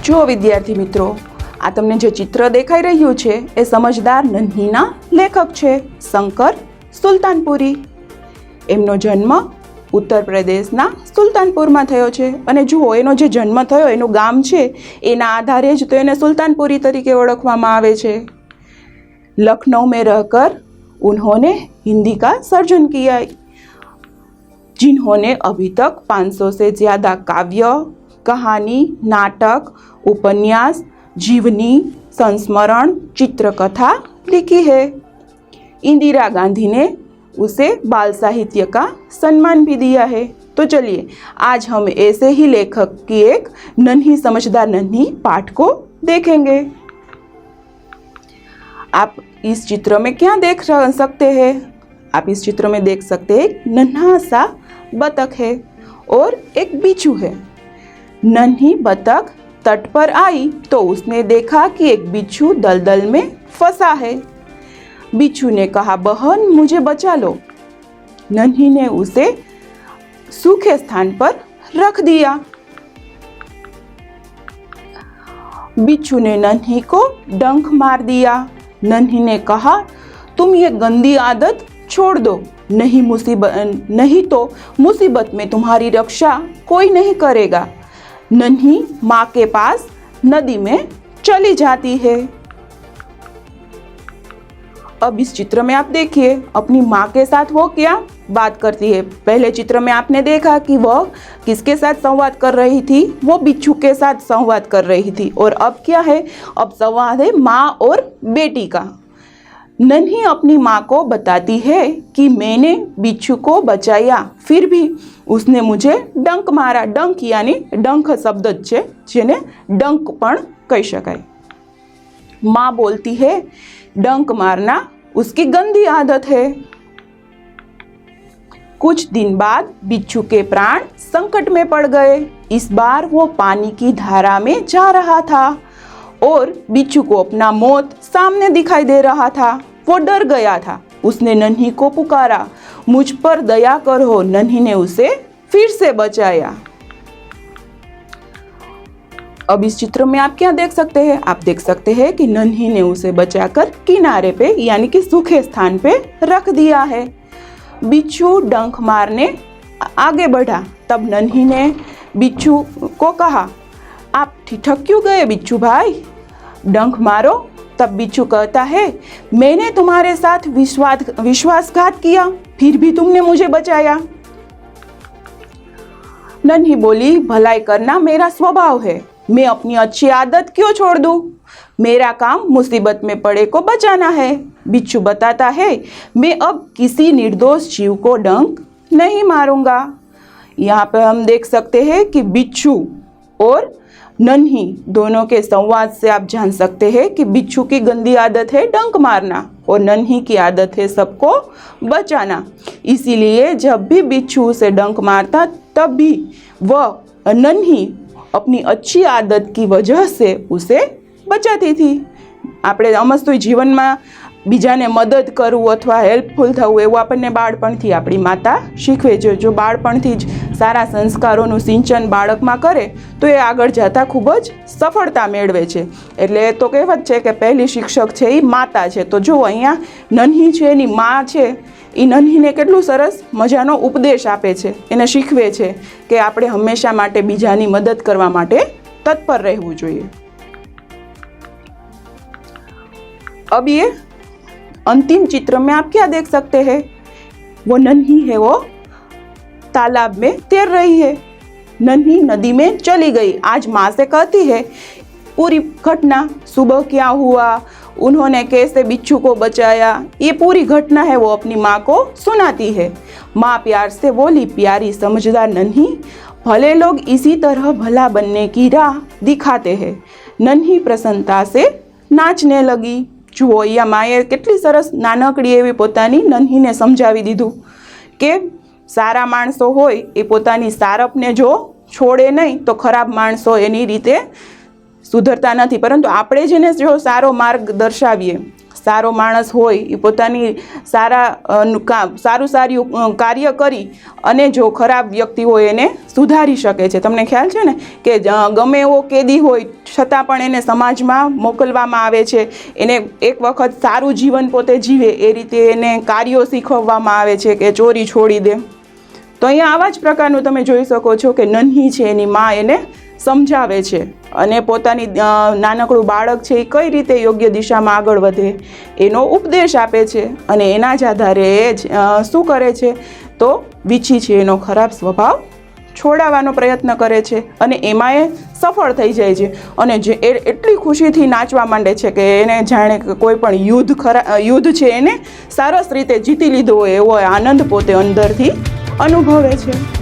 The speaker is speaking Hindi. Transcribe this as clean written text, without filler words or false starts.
જો વિદ્યાર્થી મિત્રો, આ તમને જે ચિત્ર દેખાઈ રહ્યું છે એ સમજદાર નન્હીના લેખક છે શંકર સુલતાનપુરી. એમનો જન્મ ઉત્તર પ્રદેશના સુલતાનપુરમાં થયો છે અને જુઓ એનો જે જન્મ થયો એનું ગામ છે એના આધારે જ તો એને સુલતાનપુરી તરીકે ઓળખવામાં આવે છે. लखनऊ में रहकर उन्होंने हिंदी का सर्जन किया, जिन्होंने अभी तक 500 से ज़्यादा काव्य, कहानी, नाटक, उपन्यास, जीवनी, संस्मरण, चित्रकथा लिखी है. इंदिरा गांधी ने उसे बाल साहित्य का सम्मान भी दिया है. तो चलिए आज हम ऐसे ही लेखक की एक नन्ही समझदार नन्ही पाठ को देखेंगे. आप इस चित्र में क्या देख सकते हैं? आप इस चित्र में देख सकते हैं एक नन्हा सा बतख है और एक बिच्छू है. नन्ही बतख तट पर आई तो उसने देखा कि एक बिच्छू दलदल में फंसा है. बिच्छू ने कहा, बहन मुझे बचा लो. नन्ही ने उसे सूखे स्थान पर रख दिया. बिच्छू ने नन्ही को डंक मार दिया. नन्ही ने कहा, तुम ये गंदी आदत छोड़ दो, नहीं तो मुसीबत में तुम्हारी रक्षा कोई नहीं करेगा. नन्ही माँ के पास नदी में चली जाती है. अब इस चित्र में आप देखिए अपनी माँ के साथ वो क्या बात करती है. पहले चित्र में आपने देखा कि वह किसके साथ संवाद कर रही थी, वो बिच्छू के साथ संवाद कर रही थी. और अब क्या है, अब संवाद है माँ और बेटी का. नन्ही अपनी माँ को बताती है कि मैंने बिच्छू को बचाया, फिर भी उसने मुझे डंक मारा. डंक यानी डंक शब्द ज छे जेने डंक पण कही शकाय. माँ बोलती है डंक मारना उसकी गंदी आदत है. कुछ दिन बाद बिच्छू के प्राण संकट में पड़ गए. इस बार वो पानी की धारा में जा रहा था और बिच्छू को अपना मौत सामने दिखाई दे रहा था. वो डर गया था. उसने नन्ही को पुकारा, मुझ पर दया करो. नन्ही ने उसे फिर से बचाया. अब इस चित्र में आप क्या देख सकते हैं? आप देख सकते हैं कि नन्ही ने उसे बचाकर किनारे पे यानी कि सूखे स्थान पे रख दिया है. बिच्छू डंक मारने आगे बढ़ा. तब नन्ही ने बिच्छू को कहा, आप ठिठक क्यों गए बिच्छू भाई, डंक मारो. तब बिच्छू कहता है, मैंने तुम्हारे साथ विश्वासघात किया, फिर भी तुमने मुझे बचाया. नन्ही बोली, भलाई करना मेरा स्वभाव है, मैं अपनी अच्छी आदत क्यों छोड़ दूं? मेरा काम मुसीबत में पड़े को बचाना है. बिच्छू बताता है, मैं अब किसी निर्दोष जीव को डंक नहीं मारूंगा. यहाँ पे हम देख सकते हैं कि बिच्छू और नन्ही दोनों के संवाद से आप जान सकते हैं कि बिच्छू की गंदी आदत है डंक मारना और नन्ही की आदत है सबको बचाना. इसीलिए जब भी बिच्छू उसे डंक मारता तब भी वह नन्ही अपनी अच्छी आदत की वजह से उसे बचाती थी. આપણે અમસ્તું જીવનમાં બીજાને મદદ કરવું અથવા હેલ્પફુલ થવું એવું આપણને બાળપણથી આપણી માતા શીખવે છે. જો બાળપણથી જ સારા સંસ્કારોનું સિંચન બાળકમાં કરે તો એ આગળ જતાં ખૂબ જ સફળતા મેળવે છે. એટલે તો કહેવત છે કે પહેલી શિક્ષક છે એ માતા છે. તો જો અહીંયા નન્હી છે એની મા છે એ નન્હીને કેટલું સરસ મજાનો ઉપદેશ આપે છે, એને શીખવે છે કે આપણે હંમેશા માટે બીજાની મદદ કરવા માટે તત્પર રહેવું જોઈએ. अब ये अंतिम चित्र में आप क्या देख सकते हैं? वो नन्ही है, वो तालाब में तैर रही है. नन्ही नदी में चली गई. आज माँ से कहती है पूरी घटना, सुबह क्या हुआ, उन्होंने कैसे बिच्छू को बचाया, ये पूरी घटना है वो अपनी माँ को सुनाती है. माँ प्यार से बोली, प्यारी समझदार नन्ही, भले लोग इसी तरह भला बनने की राह दिखाते हैं. नन्ही प्रसन्नता से नाचने लगी. જુઓ અહીંયા માએ કેટલી સરસ નાનકડી એવી પોતાની નન્હીને સમજાવી દીધું કે સારા માણસો હોય એ પોતાની સારપને જો છોડે નહીં તો ખરાબ માણસો એની રીતે સુધરતા નથી, પરંતુ આપણે જેને જો સારો માર્ગ દર્શાવીએ સારો માણસ હોય એ પોતાની સારું કાર્ય કરી અને જો ખરાબ વ્યક્તિ હોય એને સુધારી શકે છે. તમને ખ્યાલ છે ને કે ગમે એવો કેદી હોય છતાં પણ એને સમાજમાં મોકલવામાં આવે છે, એને એક વખત સારું જીવન પોતે જીવે એ રીતે એને કાર્યો શીખવવામાં આવે છે કે ચોરી છોડી દે. તો અહીંયા આવા જ પ્રકારનું તમે જોઈ શકો છો કે નન્હી છે એની માં એને સમજાવે છે અને પોતાની નાનકડું બાળક છે એ કઈ રીતે યોગ્ય દિશામાં આગળ વધે એનો ઉપદેશ આપે છે અને એના જ આધારે એ શું કરે છે તો વીછી છે એનો ખરાબ સ્વભાવ છોડાવવાનો પ્રયત્ન કરે છે અને એમાં એ સફળ થઈ જાય છે અને જે એટલી ખુશીથી નાચવા માંડે છે કે એને જાણે કે કોઈ પણ યુદ્ધ છે એને સરસ રીતે જીતી લીધો હોય એવો આનંદ પોતે અંદરથી અનુભવે છે.